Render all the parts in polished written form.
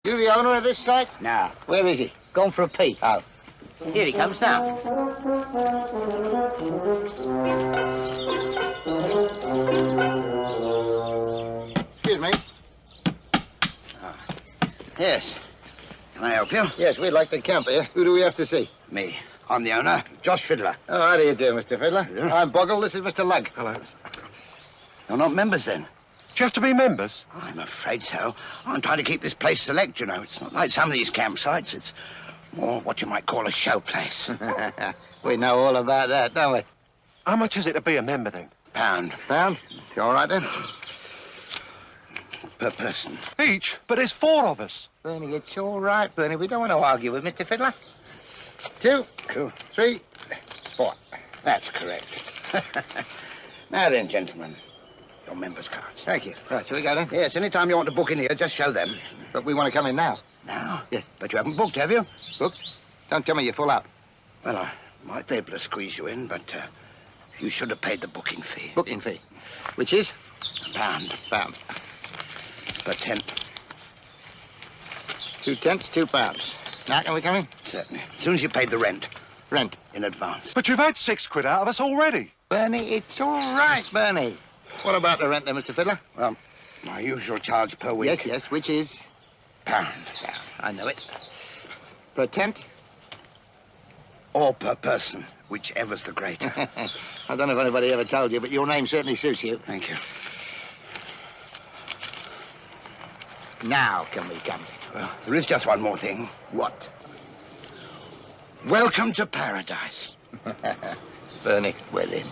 You the owner of this site? No. Where is he? Gone for a pee. Oh. Here he comes now. Excuse me. Yes. Can I help you? Yes, we'd like to camp here. Who do we have to see? Me. I'm the owner, Josh Fiddler. Oh, how do you do, Mr. Fiddler? Yeah. I'm Boggle. This is Mr. Lugg. Hello. You're not members, then? Do you have to be members? I'm afraid so. I'm trying to keep this place select, you know. It's not like some of these campsites. It's more what you might call a show place. We know all about that, don't we? How much is it to be a member, then? Pound Pound? You all right, then? per person. Each? But there's 4 of us. Bernie, it's all right, Bernie. We don't want to argue with Mr. Fiddler. 2, Cool. 3, 4. That's correct. Now then, gentlemen, your members' cards. Thank you. Right, shall we go then? Yes, any time you want to book in here, just show them. But we want to come in now. Now? Yes. But you haven't booked, have you? Booked? Don't tell me you're full up. Well, I might be able to squeeze you in, but you should have paid the booking fee. Booking fee. Which is? Pound Pound. per tent. 2 tents, £2. Now can we come in? Certainly. As soon as you paid the rent Rent. in advance. But you've had 6 quid out of us already. Bernie, it's all right, Bernie. What about the rent then, Mr. Fiddler? Well, my usual charge per week. Yes, yes, which is? Pound. I know it. Per tent? Or per person, whichever's the greater. I don't know if anybody ever told you, but your name certainly suits you. Thank you. Now can we come? Well, there is just one more thing. What? Welcome to paradise. Bernie, we're in.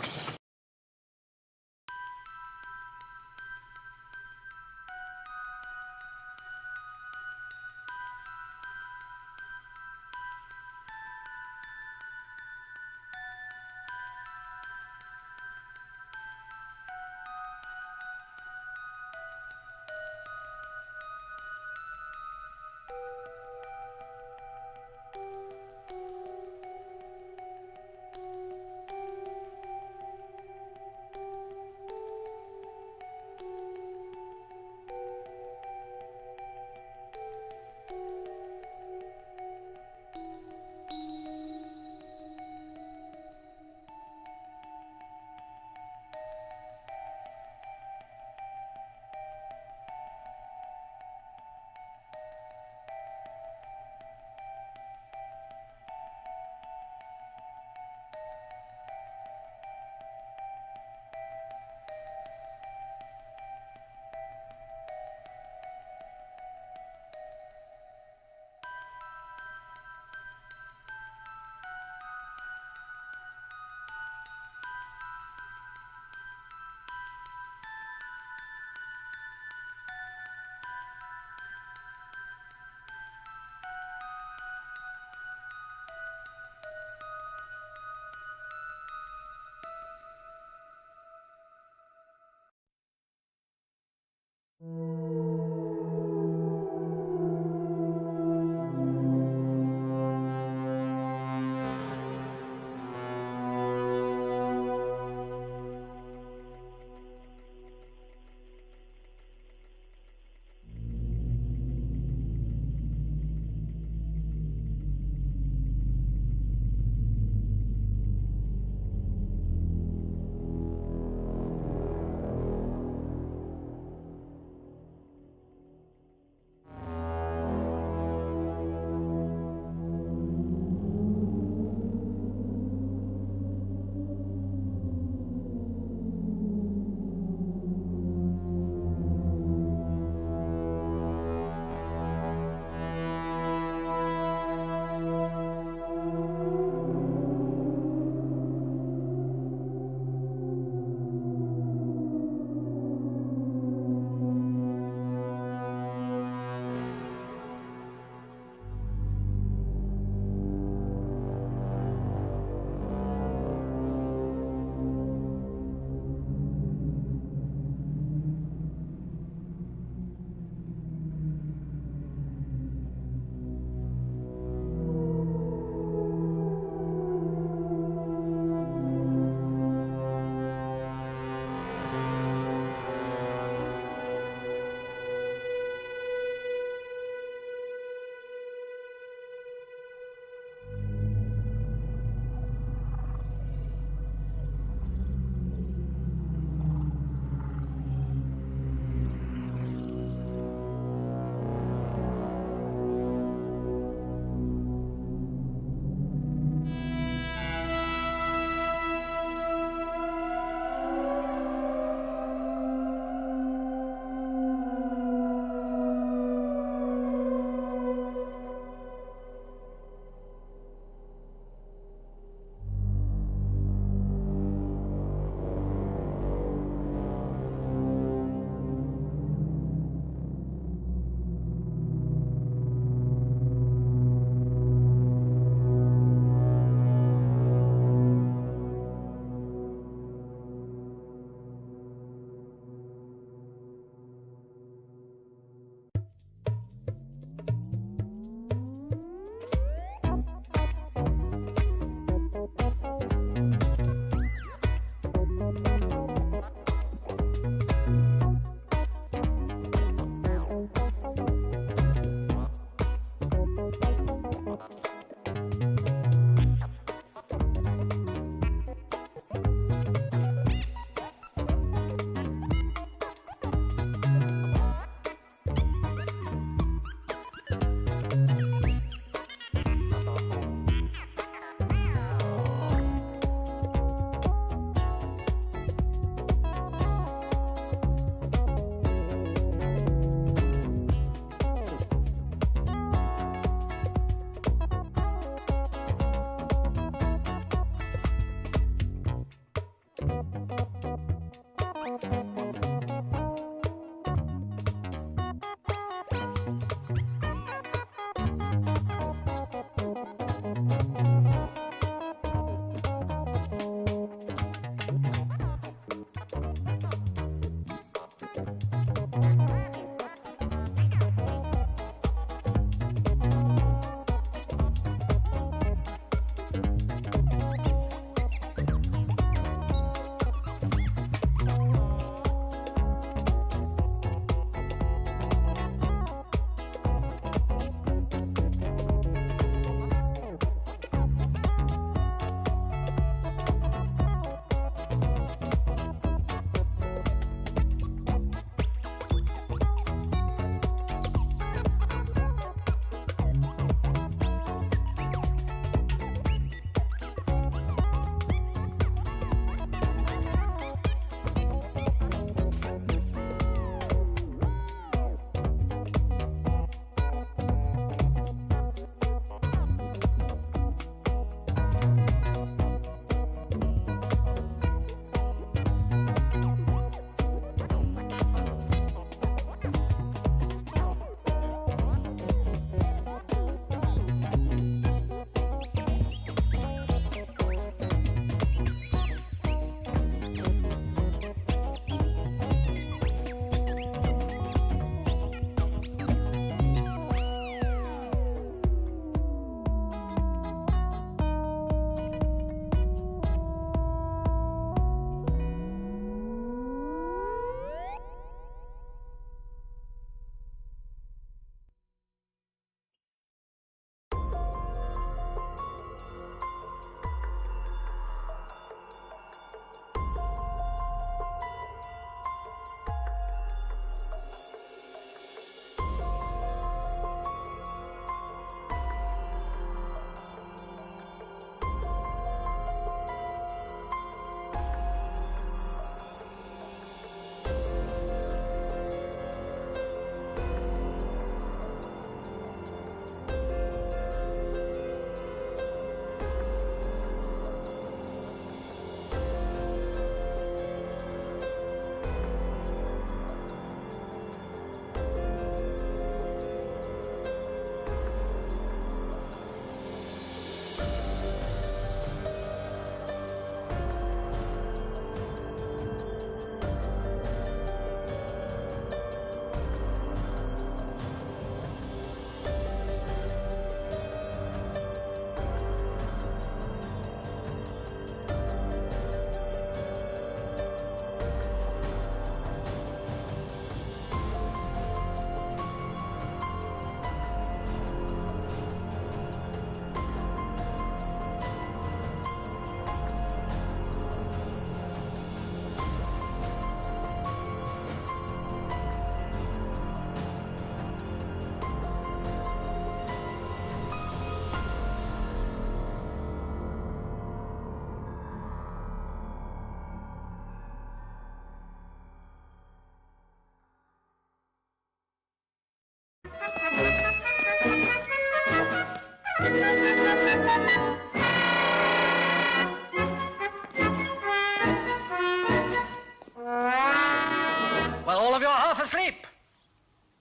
Well, all of you are half asleep.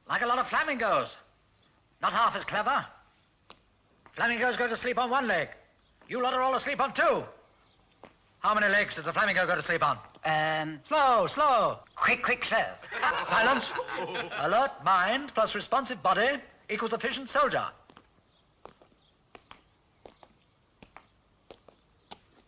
Like a lot of flamingos. Not half as clever. Flamingos go to sleep on one leg. You lot are all asleep on two. How many legs does a flamingo go to sleep on? Slow, slow. Quick, sir. Silence. Alert mind plus responsive body equals efficient soldier.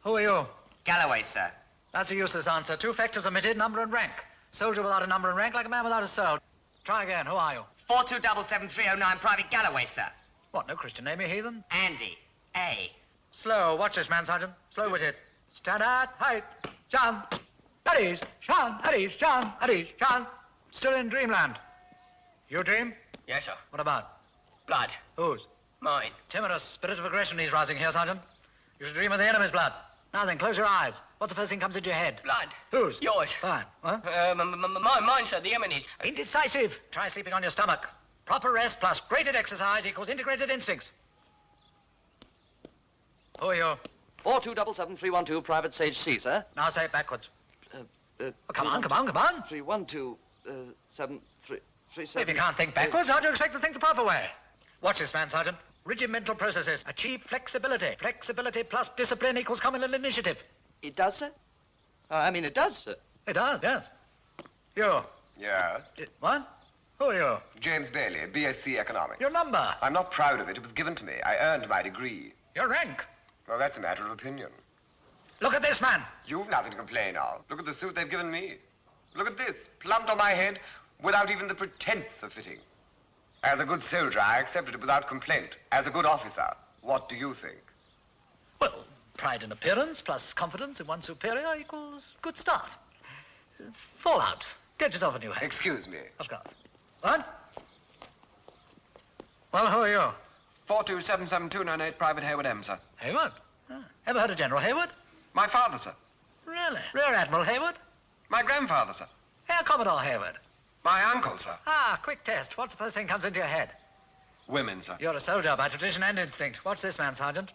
Who are you? Galloway, sir. That's a useless answer. Two factors omitted, number and rank. Soldier without a number and rank, like a man without a soul. Try again. Who are you? 4277309, Private Galloway, sir. What, no Christian name, you heathen? Andy. A. Slow. Watch this man, Sergeant. Slow with it. Stand at height. Sean. At ease. Sean. At ease. Sean. At ease. Sean. Still in dreamland. You dream? Yes, sir. What about? Blood. Whose? Mine. Timorous spirit of aggression he's rising here, Sergeant. You should dream of the enemy's blood. Now then, close your eyes. What's the first thing comes into your head? Blood. Whose? Yours. Fine. What? Mine, sir. The enemy's. Indecisive. Try sleeping on your stomach. Proper rest plus graded exercise equals integrated instincts. Who are you? 4277312, Private Sage C, sir. Now say it backwards. come on. 3127337. If you can't think backwards, how do you expect to think the proper way? Watch this man, Sergeant. Regimental processes achieve flexibility. Flexibility plus discipline equals communal initiative. It does, sir? It does, sir. It does, yes. You. Yes. What? Who are you? James Bailey, BSc Economics. Your number. I'm not proud of it. It was given to me. I earned my degree. Your rank. Well, that's a matter of opinion. Look at this man. You've nothing to complain of. Look at the suit they've given me. Look at this, plumped on my head without even the pretense of fitting. As a good soldier, I accepted it without complaint. As a good officer, what do you think? Well, pride in appearance plus confidence in one's superior equals good start. Fall out. Get yourself a new hat. Excuse me. Of course. What? Well, who are you? 4277298 Private Hayward M, sir. Hayward? Ever heard of General Hayward? My father, sir. Really? Rear Admiral Hayward? My grandfather, sir. Air Commodore Hayward? My uncle, sir. Ah, quick test. What's the first thing comes into your head? Women, sir. You're a soldier by tradition and instinct. What's this man, Sergeant?